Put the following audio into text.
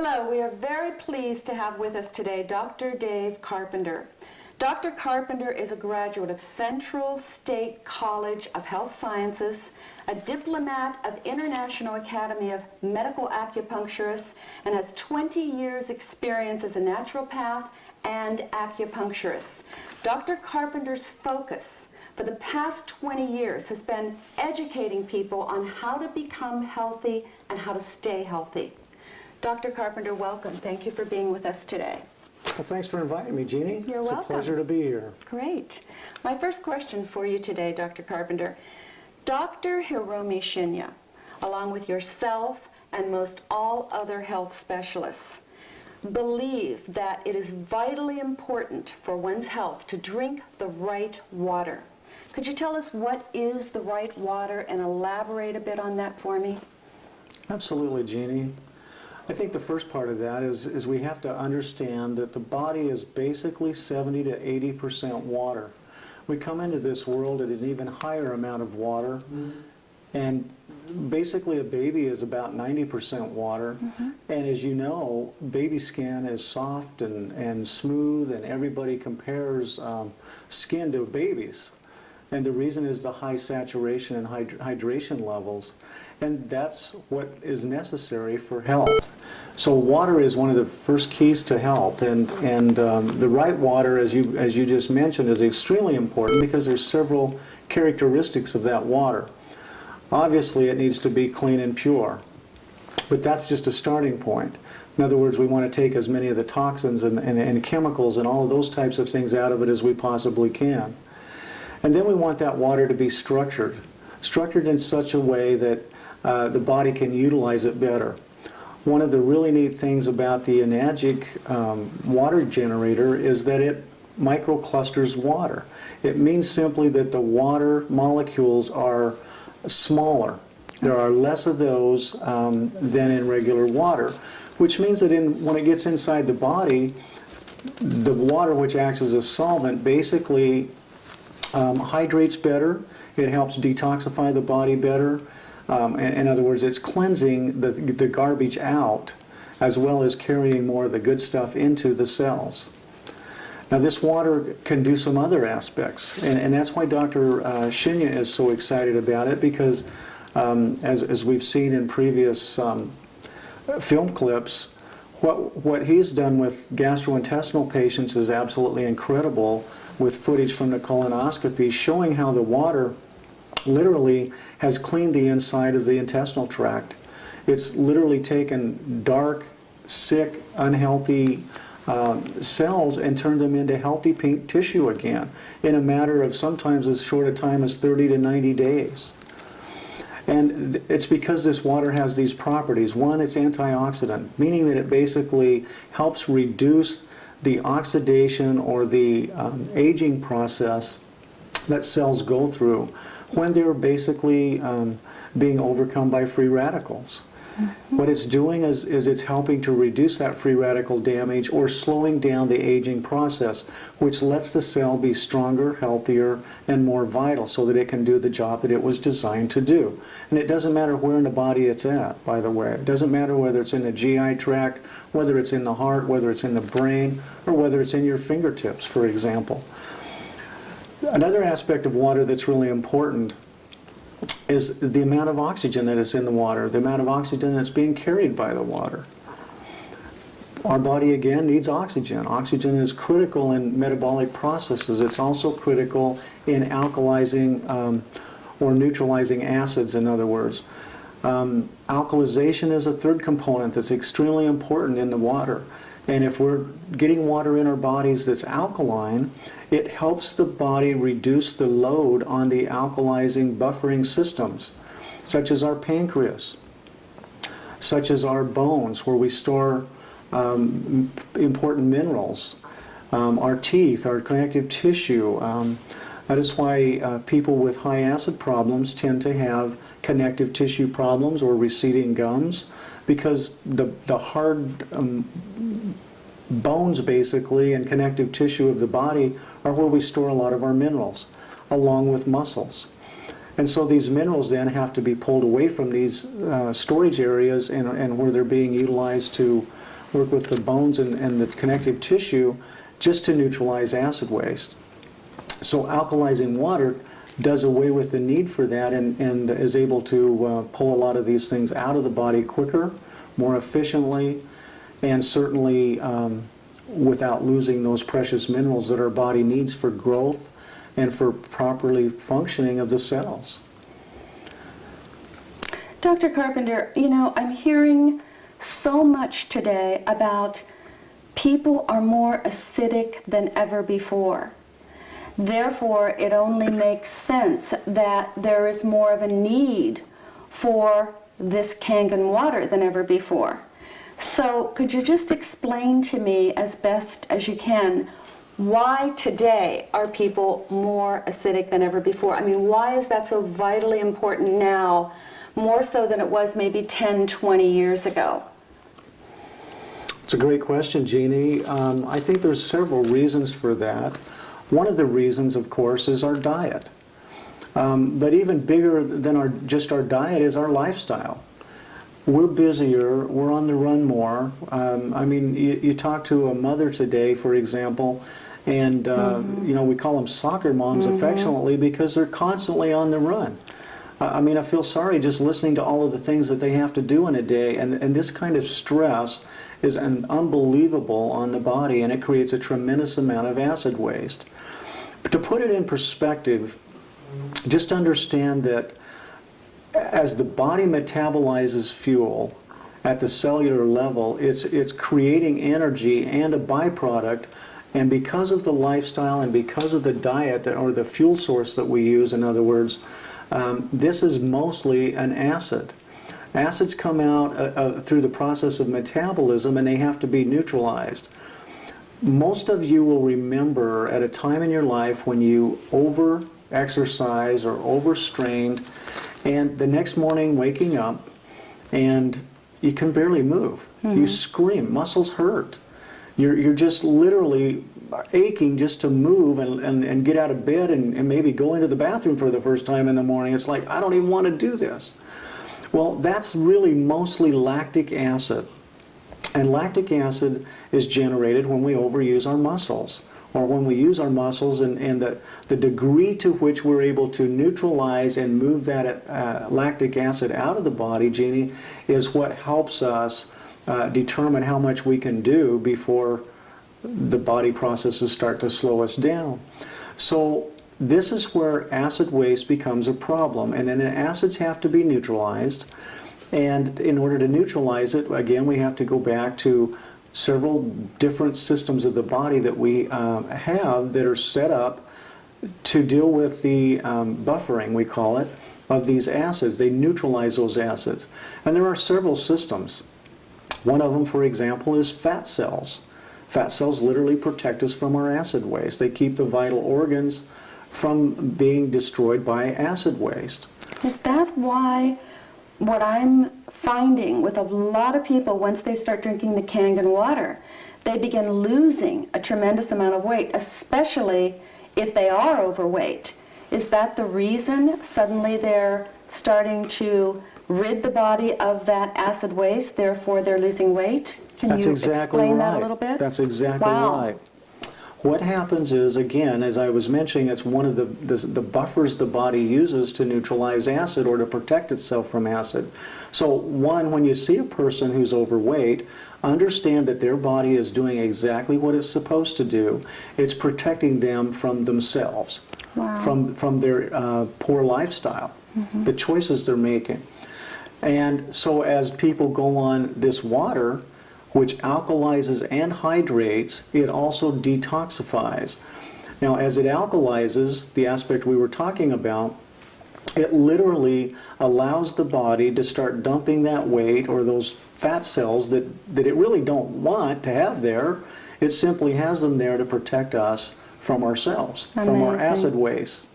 Hello, we are very pleased to have with us today Dr. Dave Carpenter. Dr. Carpenter is a graduate of Central State College of Health Sciences, a diplomat of International Academy of Medical Acupuncturists, and has 20 years experience as a naturopath and acupuncturist. Dr. Carpenter's focus for the past 20 years has been educating people on how to become healthy and how to stay healthy. Dr. Carpenter, welcome. Thank you for being with us today. Well, thanks for inviting me, Jeannie. You're welcome. It's a pleasure to be here. Great. My first question for you today, Dr. Carpenter. Dr. Hiromi Shinya, along with yourself and most all other health specialists, believe that it is vitally important for one's health to drink the right water. Could you tell us what is the right water and elaborate a bit on that for me? Absolutely, Jeannie. I think the first part of that is we have to understand that the body is basically 70 to 80% water. We come into this world at an even higher amount of water, and basically a baby is about 90% water. And as you know, baby skin is soft and smooth, and everybody compares skin to babies. And the reason is the high saturation and hydration levels. And that's what is necessary for health. So water is one of the first keys to health. And the right water, as you just mentioned, is extremely important because there's several characteristics of that water. Obviously, it needs to be clean and pure. But that's just a starting point. In other words, we want to take as many of the toxins and chemicals and all of those types of things out of it as we possibly can. And then we want that water to be structured in such a way that the body can utilize it better. One of the really neat things about the enagic water generator is that it microclusters water. It means simply that the water molecules are smaller. There are less of those than in regular water, which means that when it gets inside the body, the water, which acts as a solvent, basically hydrates better. It helps detoxify the body better. In other words, it's cleansing the garbage out as well as carrying more of the good stuff into the cells. Now this water can do some other aspects, and that's why Dr. Shinya is so excited about it, because as we've seen in previous film clips, what he's done with gastrointestinal patients is absolutely incredible, with footage from the colonoscopy showing how the water literally has cleaned the inside of the intestinal tract. It's literally taken dark, sick, unhealthy cells and turned them into healthy pink tissue again in a matter of sometimes as short a time as 30 to 90 days. And it's because this water has these properties. One, it's antioxidant, meaning that it basically helps reduce the oxidation or the aging process that cells go through when they're basically being overcome by free radicals. What it's doing is it's helping to reduce that free radical damage or slowing down the aging process, which lets the cell be stronger, healthier, and more vital so that it can do the job that it was designed to do. And it doesn't matter where in the body it's at, by the way. It doesn't matter whether it's in the GI tract, whether it's in the heart, whether it's in the brain, or whether it's in your fingertips, for example. Another aspect of water that's really important is the amount of oxygen that is in the water, the amount of oxygen that's being carried by the water. Our body, again, needs oxygen. Oxygen is critical in metabolic processes. It's also critical in alkalizing or neutralizing acids, in other words. Alkalization is a third component that's extremely important in the water. And if we're getting water in our bodies that's alkaline, it helps the body reduce the load on the alkalizing buffering systems, such as our pancreas, such as our bones, where we store important minerals, our teeth, our connective tissue. That is why people with high acid problems tend to have connective tissue problems or receding gums, because the hard bones basically and connective tissue of the body are where we store a lot of our minerals, along with muscles. And so these minerals then have to be pulled away from these storage areas and where they're being utilized to work with the bones and the connective tissue just to neutralize acid waste. So alkalizing water does away with the need for that and is able to pull a lot of these things out of the body quicker, more efficiently, and certainly without losing those precious minerals that our body needs for growth and for properly functioning of the cells. Dr. Carpenter, you know, I'm hearing so much today about people are more acidic than ever before. Therefore, it only makes sense that there is more of a need for this Kangen water than ever before. So could you just explain to me as best as you can, why today are people more acidic than ever before? I mean, why is that so vitally important now, more so than it was maybe 10, 20 years ago? It's a great question, Jeannie. I think there's several reasons for that. One of the reasons, of course, is our diet. But even bigger than just our diet is our lifestyle. We're busier, we're on the run more. I mean, you talk to a mother today, for example, and you know, we call them soccer moms affectionately because they're constantly on the run. I mean, I feel sorry just listening to all of the things that they have to do in a day, and this kind of stress is unbelievable on the body, and it creates a tremendous amount of acid waste. But to put it in perspective, just understand that as the body metabolizes fuel at the cellular level, it's creating energy and a byproduct, and because of the lifestyle and because of the diet or the fuel source that we use, in other words, this is mostly an acid. Acids come out through the process of metabolism, and they have to be neutralized. Most of you will remember at a time in your life when you over-exercise or overstrained, and the next morning waking up and you can barely move. You scream, muscles hurt. You're just literally aching just to move and get out of bed and maybe go into the bathroom for the first time in the morning. It's like, I don't even want to do this. Well, that's really mostly lactic acid. And lactic acid is generated when we overuse our muscles, or when we use our muscles, and the degree to which we're able to neutralize and move that lactic acid out of the body, Jeannie, is what helps us determine how much we can do before the body processes start to slow us down. So this is where acid waste becomes a problem, and then the acids have to be neutralized. And in order to neutralize it, again, we have to go back to several different systems of the body that we have that are set up to deal with the buffering, we call it, of these acids. They neutralize those acids. And there are several systems. One of them, for example, is fat cells. Fat cells literally protect us from our acid waste. They keep the vital organs from being destroyed by acid waste. Is that why what I'm finding with a lot of people, once they start drinking the Kangen water, they begin losing a tremendous amount of weight, especially if they are overweight? Is that the reason suddenly they're starting to rid the body of that acid waste, therefore they're losing weight? Can you explain that a little bit? That's exactly right. What happens is, again, as I was mentioning, it's one of the buffers the body uses to neutralize acid or to protect itself from acid. So one, when you see a person who's overweight, understand that their body is doing exactly what it's supposed to do. It's protecting them from themselves, from their poor lifestyle, the choices they're making. And so as people go on this water, which alkalizes and hydrates, it also detoxifies. Now, as it alkalizes, the aspect we were talking about, it literally allows the body to start dumping that weight or those fat cells that it really don't want to have there. It simply has them there to protect us from ourselves, from our acid waste.